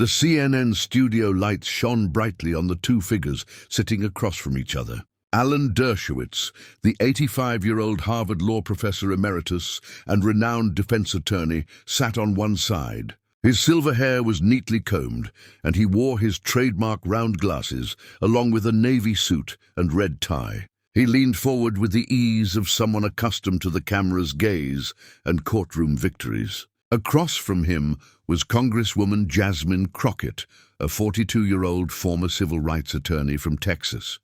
The CNN studio lights shone brightly on the two figures sitting across from each other. Alan Dershowitz, the 85-year-old Harvard law professor emeritus and renowned defense attorney, sat on one side. His silver hair was neatly combed, and he wore his trademark round glasses, along with a navy suit and red tie. He leaned forward with the ease of someone accustomed to the camera's gaze and courtroom victories. Across from him was Congresswoman Jasmine Crockett, a 42-year-old former civil rights attorney from Texas.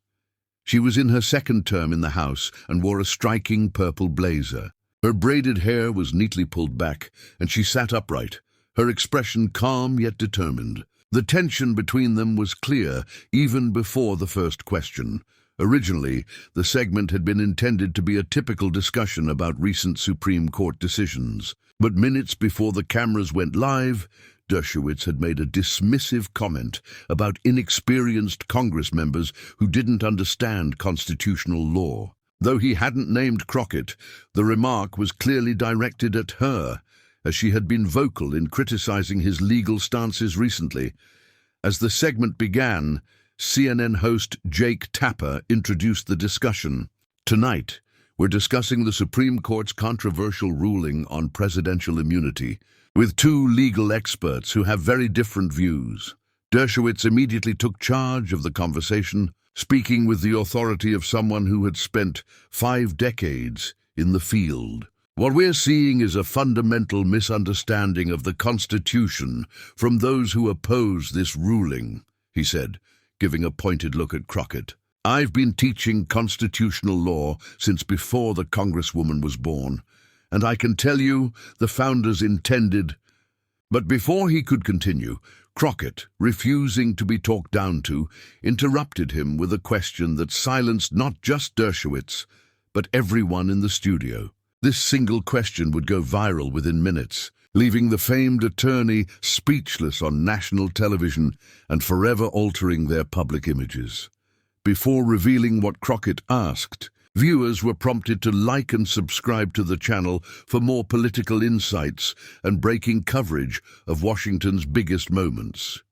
She was in her second term in the House and wore a striking purple blazer. Her braided hair was neatly pulled back, and she sat upright, her expression calm yet determined. The tension between them was clear even before the first question. Originally, the segment had been intended to be a typical discussion about recent Supreme Court decisions. But minutes before the cameras went live, Dershowitz had made a dismissive comment about inexperienced Congress members who didn't understand constitutional law. Though he hadn't named Crockett, the remark was clearly directed at her, as she had been vocal in criticizing his legal stances recently. As the segment began, CNN host Jake Tapper introduced the discussion. Tonight, we're discussing the Supreme Court's controversial ruling on presidential immunity, with two legal experts who have very different views. Dershowitz immediately took charge of the conversation, speaking with the authority of someone who had spent 5 decades in the field. What we're seeing is a fundamental misunderstanding of the Constitution from those who oppose this ruling, he said, giving a pointed look at Crockett. I've been teaching constitutional law since before the Congresswoman was born, and I can tell you the founders intended. But before he could continue, Crockett, refusing to be talked down to, interrupted him with a question that silenced not just Dershowitz, but everyone in the studio. This single question would go viral within minutes, leaving the famed attorney speechless on national television and forever altering their public images. Before revealing what Crockett asked, viewers were prompted to like and subscribe to the channel for more political insights and breaking coverage of Washington's biggest moments.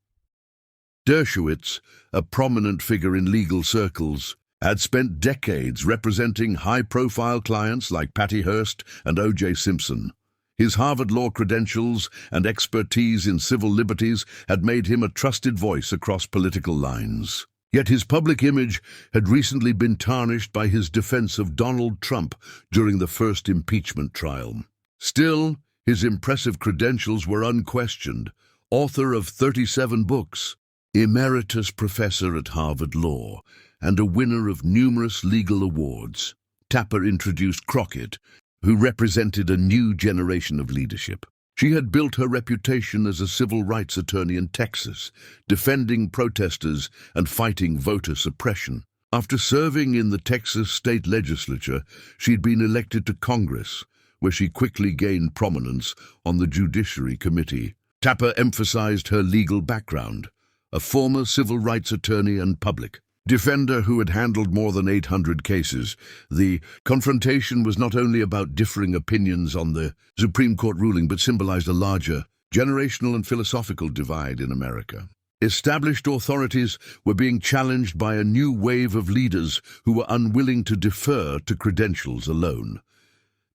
Dershowitz, a prominent figure in legal circles, had spent decades representing high-profile clients like Patty Hearst and O.J. Simpson. His Harvard law credentials and expertise in civil liberties had made him a trusted voice across political lines. Yet his public image had recently been tarnished by his defense of Donald Trump during the first impeachment trial. Still, his impressive credentials were unquestioned. Author of 37 books, emeritus professor at Harvard Law, and a winner of numerous legal awards, Tapper introduced Crockett, who represented a new generation of leadership. She had built her reputation as a civil rights attorney in Texas, defending protesters and fighting voter suppression. After serving in the Texas state legislature, she'd been elected to Congress, where she quickly gained prominence on the Judiciary Committee. Tapper emphasized her legal background, a former civil rights attorney and public defender who had handled more than 800 cases. The confrontation was not only about differing opinions on the Supreme Court ruling, but symbolized a larger generational and philosophical divide in America. Established authorities were being challenged by a new wave of leaders who were unwilling to defer to credentials alone.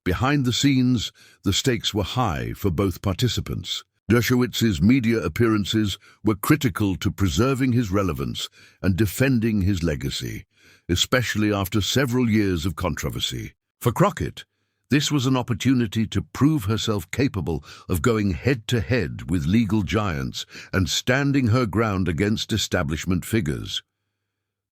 Behind the scenes, the stakes were high for both participants. Dershowitz's media appearances were critical to preserving his relevance and defending his legacy, especially after several years of controversy. For Crockett, this was an opportunity to prove herself capable of going head-to-head with legal giants and standing her ground against establishment figures.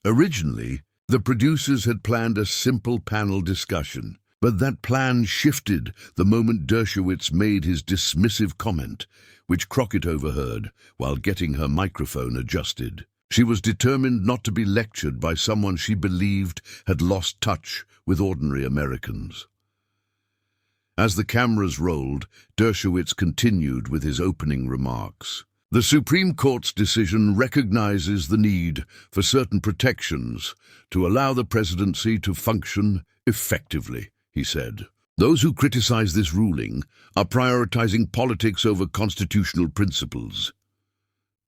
Originally, the producers had planned a simple panel discussion, but that plan shifted the moment Dershowitz made his dismissive comment, which Crockett overheard while getting her microphone adjusted. She was determined not to be lectured by someone she believed had lost touch with ordinary Americans. As the cameras rolled, Dershowitz continued with his opening remarks. The Supreme Court's decision recognizes the need for certain protections to allow the presidency to function effectively, he said. Those who criticize this ruling are prioritizing politics over constitutional principles.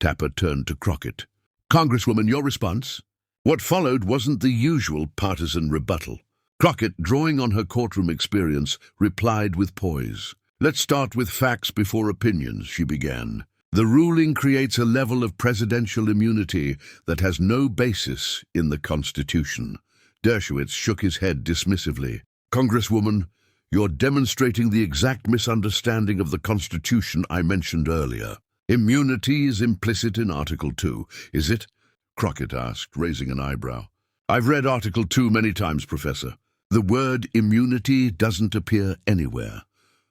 Tapper turned to Crockett. Congresswoman, your response? What followed wasn't the usual partisan rebuttal. Crockett, drawing on her courtroom experience, replied with poise. Let's start with facts before opinions, she began. The ruling creates a level of presidential immunity that has no basis in the Constitution. Dershowitz shook his head dismissively. Congresswoman, you're demonstrating the exact misunderstanding of the Constitution I mentioned earlier. Immunity is implicit in Article 2, is it? Crockett asked, raising an eyebrow. I've read Article 2 many times, Professor. The word immunity doesn't appear anywhere.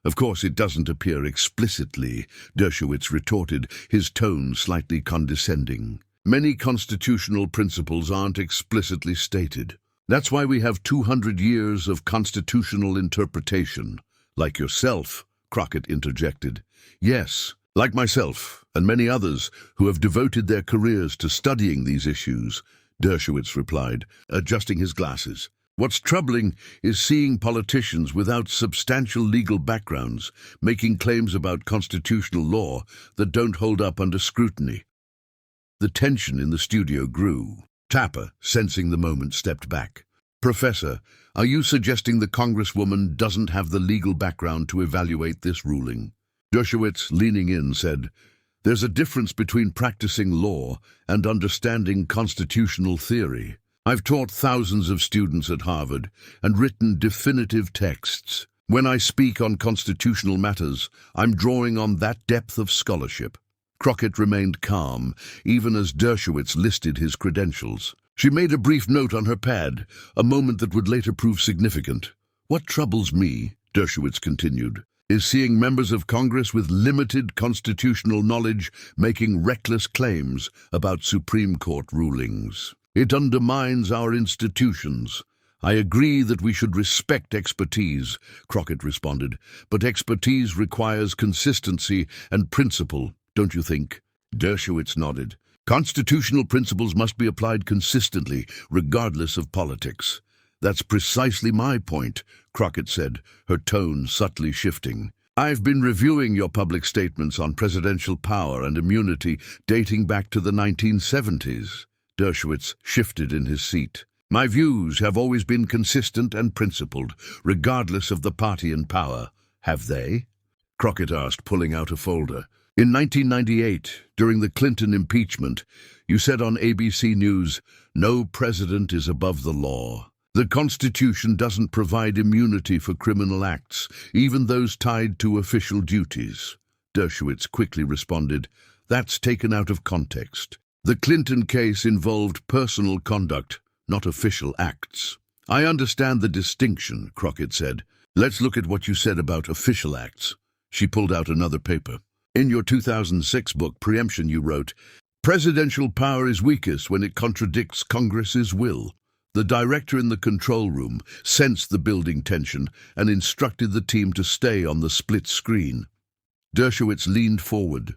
Of course, it doesn't appear explicitly, Dershowitz retorted, his tone slightly condescending. Many constitutional principles aren't explicitly stated. That's why we have 200 years of constitutional interpretation. Like yourself, Crockett interjected. Yes, like myself and many others who have devoted their careers to studying these issues, Dershowitz replied, adjusting his glasses. What's troubling is seeing politicians without substantial legal backgrounds making claims about constitutional law that don't hold up under scrutiny. The tension in the studio grew. Tapper, sensing the moment, stepped back. Professor, are you suggesting the Congresswoman doesn't have the legal background to evaluate this ruling? Dershowitz, leaning in, said, There's a difference between practicing law and understanding constitutional theory. I've taught thousands of students at Harvard and written definitive texts. When I speak on constitutional matters, I'm drawing on that depth of scholarship. Crockett remained calm, even as Dershowitz listed his credentials. She made a brief note on her pad, a moment that would later prove significant. What troubles me, Dershowitz continued, is seeing members of Congress with limited constitutional knowledge making reckless claims about Supreme Court rulings. It undermines our institutions. I agree that we should respect expertise, Crockett responded, but expertise requires consistency and principle, don't you think? Dershowitz nodded. Constitutional principles must be applied consistently, regardless of politics. That's precisely my point, Crockett said, her tone subtly shifting. I've been reviewing your public statements on presidential power and immunity dating back to the 1970s. Dershowitz shifted in his seat. My views have always been consistent and principled, regardless of the party in power. Have they? Crockett asked, pulling out a folder. In 1998, during the Clinton impeachment, you said on ABC News, "No president is above the law. The Constitution doesn't provide immunity for criminal acts, even those tied to official duties." Dershowitz quickly responded, "That's taken out of context. The Clinton case involved personal conduct, not official acts." "I understand the distinction," Crockett said. "Let's look at what you said about official acts." She pulled out another paper. In your 2006 book, Preemption, you wrote, "Presidential power is weakest when it contradicts Congress's will." The director in the control room sensed the building tension and instructed the team to stay on the split screen. Dershowitz leaned forward.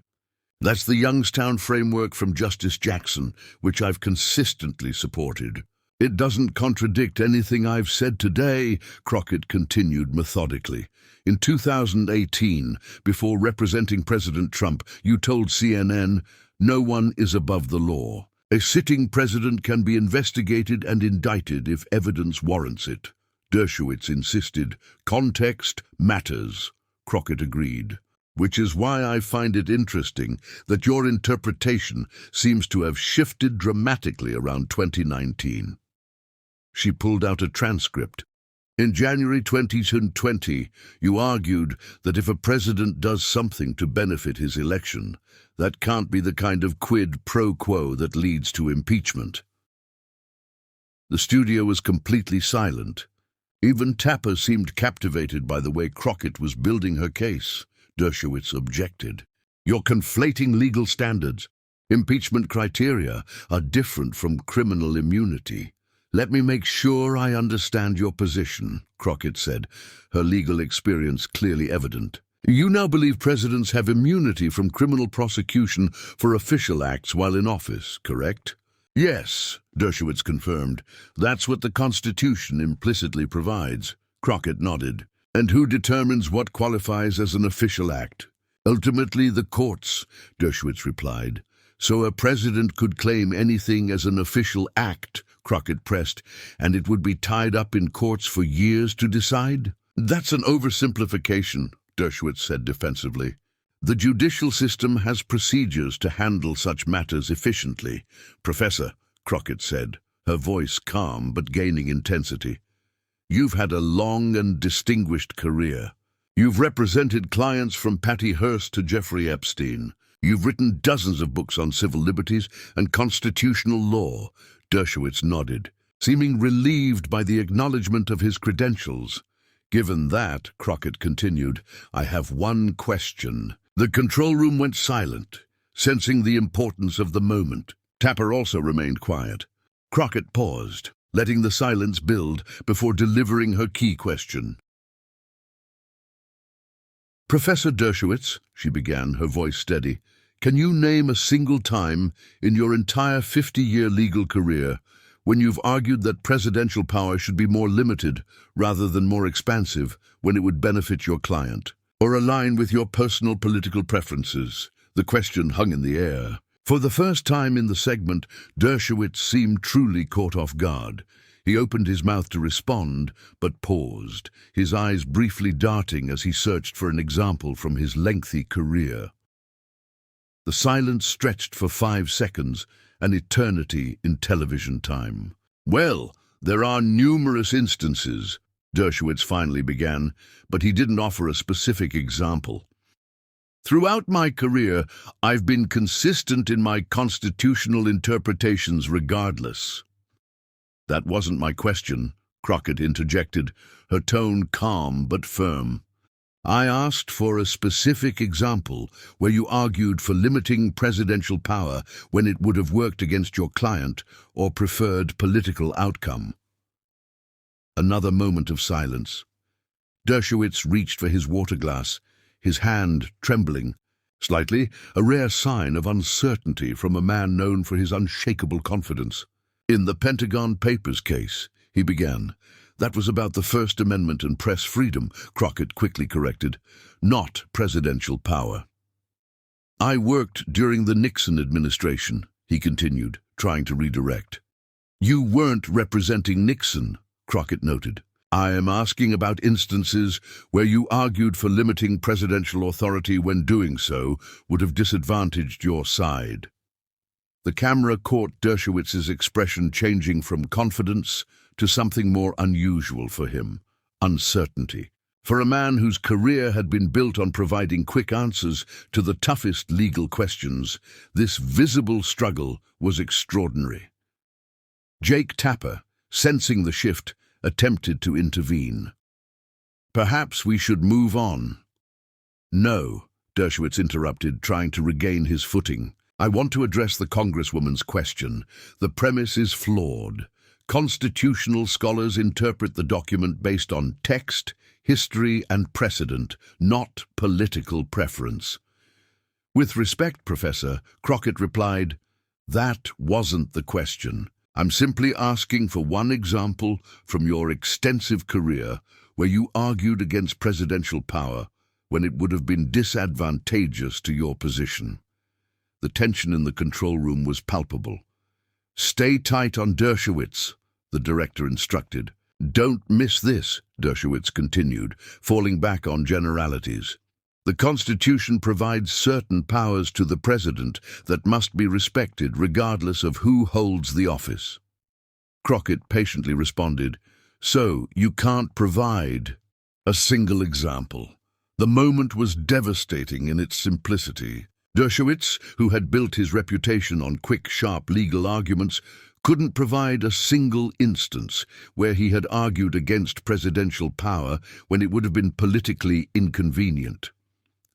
"That's the Youngstown framework from Justice Jackson, which I've consistently supported." "It doesn't contradict anything I've said today," Crockett continued methodically. "In 2018, before representing President Trump, you told CNN, 'No one is above the law. A sitting president can be investigated and indicted if evidence warrants it.'" Dershowitz insisted, "Context matters." Crockett agreed. "Which is why I find it interesting that your interpretation seems to have shifted dramatically around 2019. She pulled out a transcript. In January 2020, you argued that if a president does something to benefit his election, that can't be the kind of quid pro quo that leads to impeachment. The studio was completely silent. Even Tapper seemed captivated by the way Crockett was building her case. Dershowitz objected. "You're conflating legal standards. Impeachment criteria are different from criminal immunity." "Let me make sure I understand your position," Crockett said, her legal experience clearly evident. "You now believe presidents have immunity from criminal prosecution for official acts while in office, correct?" "Yes," Dershowitz confirmed. "That's what the Constitution implicitly provides." Crockett nodded. "And who determines what qualifies as an official act?" "Ultimately, the courts," Dershowitz replied. So a president could claim anything as an official act, Crockett pressed, and it would be tied up in courts for years to decide? That's an oversimplification, Dershowitz said defensively. The judicial system has procedures to handle such matters efficiently. Professor, Crockett said, her voice calm but gaining intensity. You've had a long and distinguished career. You've represented clients from Patty Hearst to Jeffrey Epstein. You've written dozens of books on civil liberties and constitutional law. Dershowitz nodded, seeming relieved by the acknowledgement of his credentials. Given that, Crockett continued, I have one question. The control room went silent, sensing the importance of the moment. Tapper also remained quiet. Crockett paused, letting the silence build before delivering her key question. Professor Dershowitz, she began, her voice steady, can you name a single time in your entire 50-year legal career when you've argued that presidential power should be more limited rather than more expansive when it would benefit your client, or align with your personal political preferences? The question hung in the air. For the first time in the segment, Dershowitz seemed truly caught off guard. He opened his mouth to respond, but paused, his eyes briefly darting as he searched for an example from his lengthy career. The silence stretched for 5 seconds, an eternity in television time. Well, there are numerous instances, Dershowitz finally began, but he didn't offer a specific example. Throughout my career, I've been consistent in my constitutional interpretations regardless. That wasn't my question, Crockett interjected, her tone calm but firm. I asked for a specific example where you argued for limiting presidential power when it would have worked against your client or preferred political outcome. Another moment of silence. Dershowitz reached for his water glass, his hand trembling, slightly, a rare sign of uncertainty from a man known for his unshakable confidence. In the Pentagon Papers case, he began. That was about the First Amendment and press freedom, Crockett quickly corrected, not presidential power. I worked during the Nixon administration, he continued, trying to redirect. You weren't representing Nixon, Crockett noted. I am asking about instances where you argued for limiting presidential authority when doing so would have disadvantaged your side. The camera caught Dershowitz's expression changing from confidence to something more unusual for him, uncertainty. For a man whose career had been built on providing quick answers to the toughest legal questions, this visible struggle was extraordinary. Jake Tapper, sensing the shift, attempted to intervene. Perhaps we should move on. No, Dershowitz interrupted, trying to regain his footing. I want to address the Congresswoman's question. The premise is flawed. Constitutional scholars interpret the document based on text, history, and precedent, not political preference. With respect, Professor, Crockett replied, that wasn't the question. I'm simply asking for one example from your extensive career where you argued against presidential power when it would have been disadvantageous to your position. The tension in the control room was palpable. Stay tight on Dershowitz, the director instructed. Don't miss this, Dershowitz continued, falling back on generalities. The Constitution provides certain powers to the president that must be respected regardless of who holds the office. Crockett patiently responded, so you can't provide a single example. The moment was devastating in its simplicity. Dershowitz, who had built his reputation on quick, sharp legal arguments, couldn't provide a single instance where he had argued against presidential power when it would have been politically inconvenient.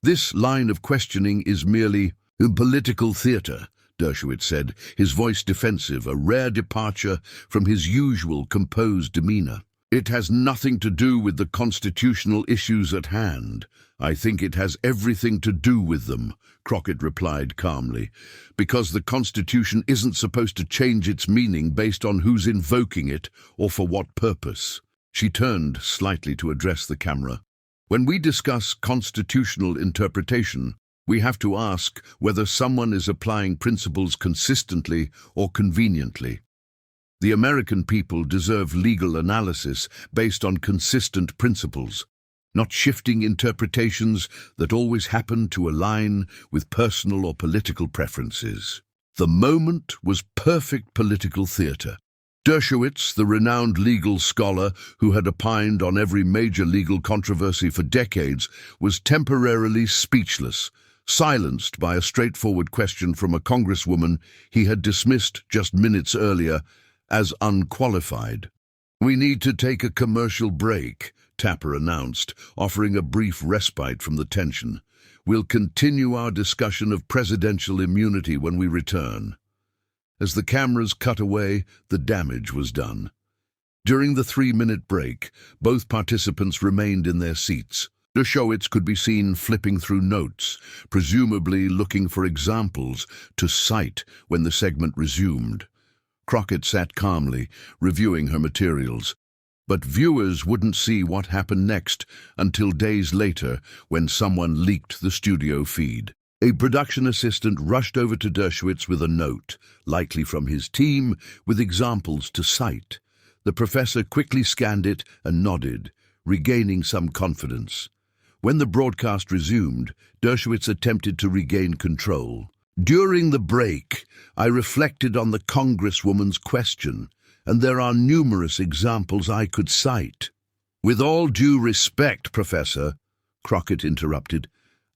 This line of questioning is merely political theater, Dershowitz said, his voice defensive, a rare departure from his usual composed demeanor. It has nothing to do with the constitutional issues at hand. I think it has everything to do with them, Crockett replied calmly, because the Constitution isn't supposed to change its meaning based on who's invoking it or for what purpose. She turned slightly to address the camera. When we discuss constitutional interpretation, We have to ask whether someone is applying principles consistently or conveniently. The American people deserve legal analysis based on consistent principles, not shifting interpretations that always happen to align with personal or political preferences. The moment was perfect political theatre. Dershowitz, the renowned legal scholar who had opined on every major legal controversy for decades, was temporarily speechless, silenced by a straightforward question from a congresswoman he had dismissed just minutes earlier as unqualified. "We need to take a commercial break," Tapper announced, offering a brief respite from the tension. "We'll continue our discussion of presidential immunity when we return." As the cameras cut away, the damage was done. During the 3-minute break, both participants remained in their seats. Dershowitz could be seen flipping through notes, presumably looking for examples to cite when the segment resumed. Crockett sat calmly, reviewing her materials. But viewers wouldn't see what happened next until days later when someone leaked the studio feed. A production assistant rushed over to Dershowitz with a note, likely from his team, with examples to cite. The professor quickly scanned it and nodded, regaining some confidence. When the broadcast resumed, Dershowitz attempted to regain control. "During the break, I reflected on the congresswoman's question, and there are numerous examples I could cite." "With all due respect, Professor," Crockett interrupted,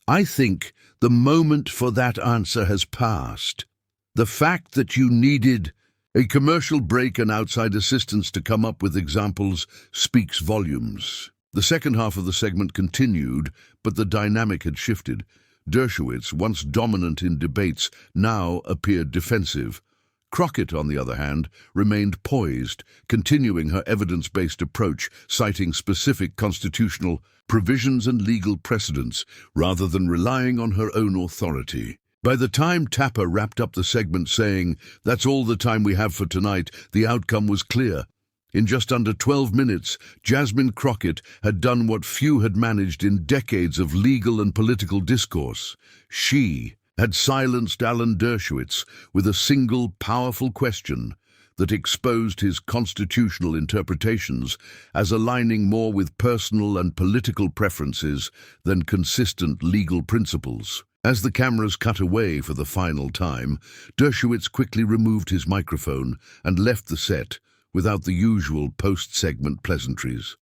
"I think the moment for that answer has passed. The fact that you needed a commercial break and outside assistance to come up with examples speaks volumes." The second half of the segment continued, but the dynamic had shifted. Dershowitz, once dominant in debates, now appeared defensive. Crockett, on the other hand, remained poised, continuing her evidence-based approach, citing specific constitutional provisions and legal precedents, rather than relying on her own authority. By the time Tapper wrapped up the segment saying, "That's all the time we have for tonight," the outcome was clear. In just under 12 minutes, Jasmine Crockett had done what few had managed in decades of legal and political discourse. She had silenced Alan Dershowitz with a single powerful question that exposed his constitutional interpretations as aligning more with personal and political preferences than consistent legal principles. As the cameras cut away for the final time, Dershowitz quickly removed his microphone and left the set without the usual post-segment pleasantries.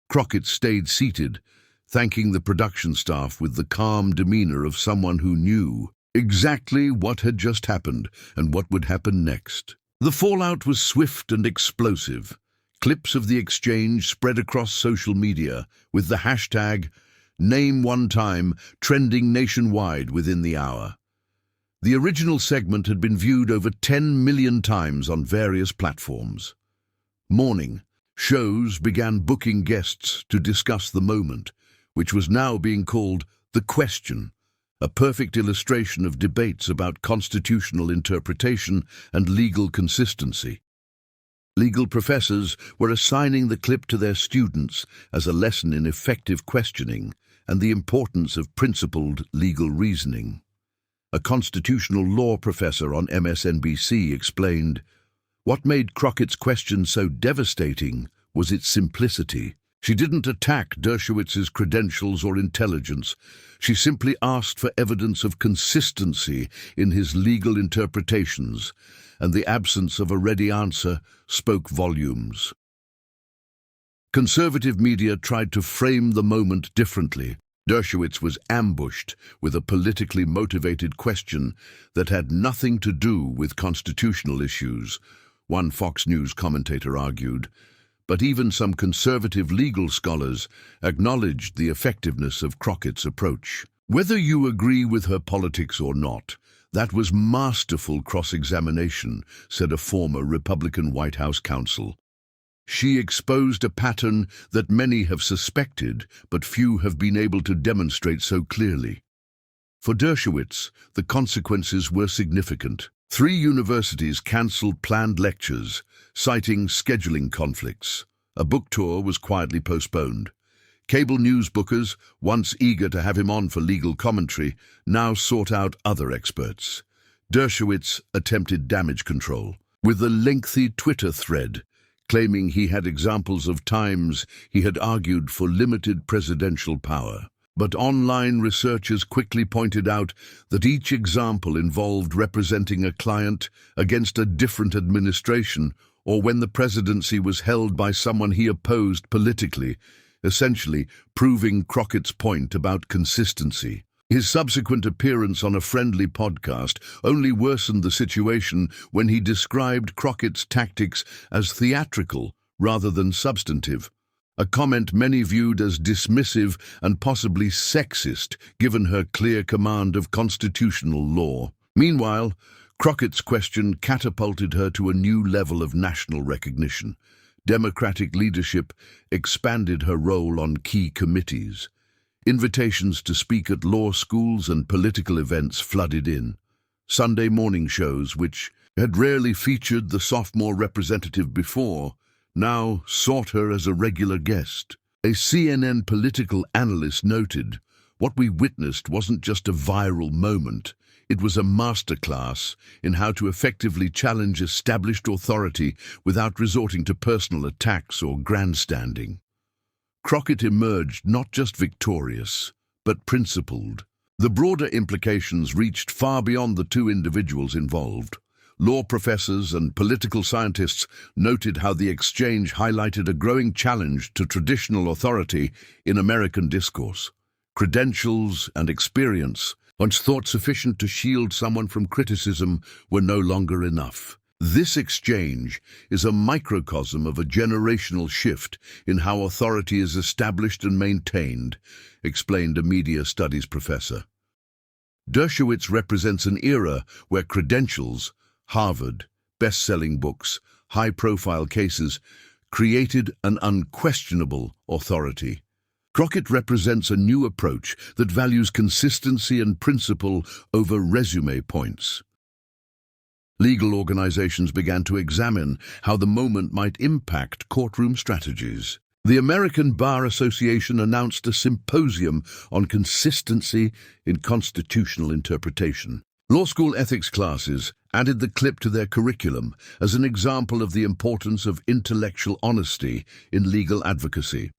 Crockett stayed seated, thanking the production staff with the calm demeanor of someone who knew exactly what had just happened and what would happen next. The fallout was swift and explosive. Clips of the exchange spread across social media, with the hashtag #NameOneTime trending nationwide within the hour. The original segment had been viewed over 10 million times on various platforms. Morning shows began booking guests to discuss the moment, which was now being called The Question, a perfect illustration of debates about constitutional interpretation and legal consistency. Legal professors were assigning the clip to their students as a lesson in effective questioning and the importance of principled legal reasoning. A constitutional law professor on MSNBC explained, "What made Crockett's question so devastating was its simplicity. She didn't attack Dershowitz's credentials or intelligence. She simply asked for evidence of consistency in his legal interpretations, and the absence of a ready answer spoke volumes." Conservative media tried to frame the moment differently. Dershowitz was ambushed with a politically motivated question that had nothing to do with constitutional issues, one Fox News commentator argued. But even some conservative legal scholars acknowledged the effectiveness of Crockett's approach. "Whether you agree with her politics or not, that was masterful cross-examination," said a former Republican White House counsel. "She exposed a pattern that many have suspected, but few have been able to demonstrate so clearly." For Dershowitz, the consequences were significant. 3 universities cancelled planned lectures, citing scheduling conflicts. A book tour was quietly postponed. Cable news bookers, once eager to have him on for legal commentary, now sought out other experts. Dershowitz attempted damage control with a lengthy Twitter thread, claiming he had examples of times he had argued for limited presidential power. But online researchers quickly pointed out that each example involved representing a client against a different administration, or when the presidency was held by someone he opposed politically, essentially proving Crockett's point about consistency. His subsequent appearance on a friendly podcast only worsened the situation when he described Crockett's tactics as theatrical rather than substantive, a comment many viewed as dismissive and possibly sexist given her clear command of constitutional law. Meanwhile, Crockett's question catapulted her to a new level of national recognition. Democratic leadership expanded her role on key committees. Invitations to speak at law schools and political events flooded in. Sunday morning shows, which had rarely featured the sophomore representative before, now sought her as a regular guest. A CNN political analyst noted, "What we witnessed wasn't just a viral moment. It was a masterclass in how to effectively challenge established authority without resorting to personal attacks or grandstanding." Crockett emerged not just victorious, but principled. The broader implications reached far beyond the two individuals involved. Law professors and political scientists noted how the exchange highlighted a growing challenge to traditional authority in American discourse. Credentials and experience, once thought sufficient to shield someone from criticism, were no longer enough. This exchange is a microcosm of a generational shift in how authority is established and maintained, explained a media studies professor. Dershowitz represents an era where credentials, Harvard, best-selling books, high-profile cases, created an unquestionable authority. Crockett represents a new approach that values consistency and principle over resume points. Legal organizations began to examine how the moment might impact courtroom strategies. The American Bar Association announced a symposium on consistency in constitutional interpretation. Law school ethics classes added the clip to their curriculum as an example of the importance of intellectual honesty in legal advocacy.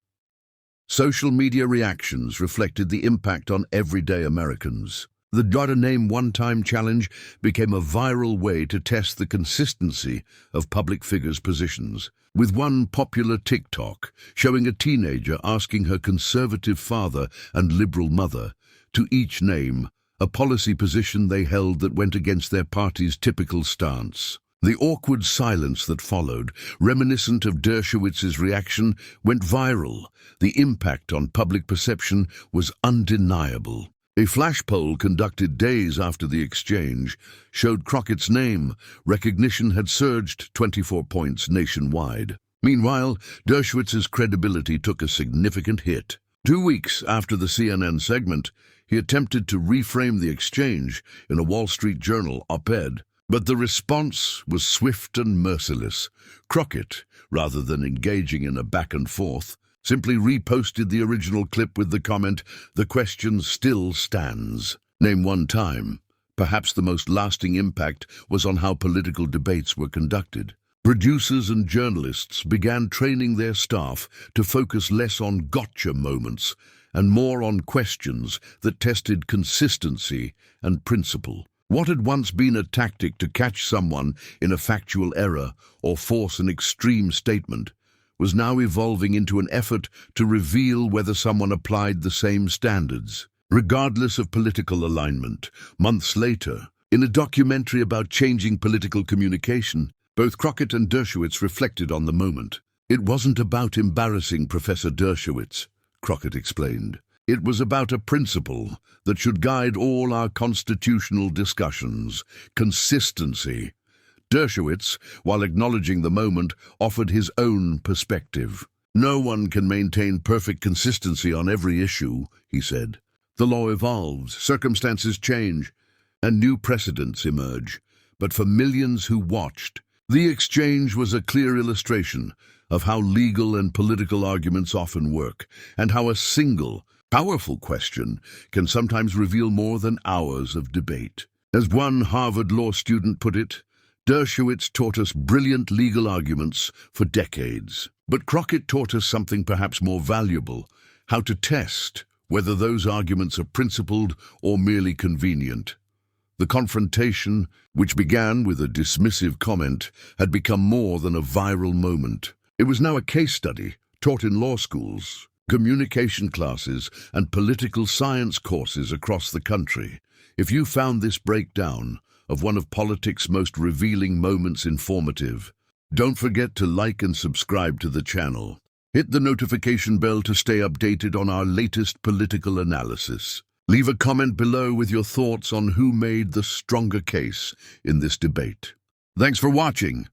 Social media reactions reflected the impact on everyday Americans. The Gotta Name One Time challenge became a viral way to test the consistency of public figures' positions, with one popular TikTok showing a teenager asking her conservative father and liberal mother to each name a policy position they held that went against their party's typical stance. The awkward silence that followed, reminiscent of Dershowitz's reaction, went viral. The impact on public perception was undeniable. A flash poll conducted days after the exchange showed Crockett's name. Recognition had surged 24 points nationwide. Meanwhile, Dershowitz's credibility took a significant hit. 2 weeks after the CNN segment, he attempted to reframe the exchange in a Wall Street Journal op-ed. But the response was swift and merciless. Crockett, rather than engaging in a back and forth, simply reposted the original clip with the comment, "The question still stands." Name one time. Perhaps the most lasting impact was on how political debates were conducted. Producers and journalists began training their staff to focus less on gotcha moments and more on questions that tested consistency and principle. What had once been a tactic to catch someone in a factual error or force an extreme statement was now evolving into an effort to reveal whether someone applied the same standards, regardless of political alignment. Months later, in a documentary about changing political communication, both Crockett and Dershowitz reflected on the moment. "It wasn't about embarrassing Professor Dershowitz," Crockett explained. "It was about a principle that should guide all our constitutional discussions: consistency." Dershowitz, while acknowledging the moment, offered his own perspective. "No one can maintain perfect consistency on every issue," he said. "The law evolves, circumstances change, and new precedents emerge. But for millions who watched, The exchange was a clear illustration of how legal and political arguments often work, and how a single, powerful question can sometimes reveal more than hours of debate. As one Harvard law student put it, Dershowitz taught us brilliant legal arguments for decades. But Crockett taught us something perhaps more valuable: how to test whether those arguments are principled or merely convenient. The confrontation, which began with a dismissive comment, had become more than a viral moment. It was now a case study taught in law schools, communication classes, and political science courses across the country. If you found this breakdown of one of politics' most revealing moments informative, don't forget to like and subscribe to the channel. Hit the notification bell to stay updated on our latest political analysis. Leave a comment below with your thoughts on who made the stronger case in this debate. Thanks for watching.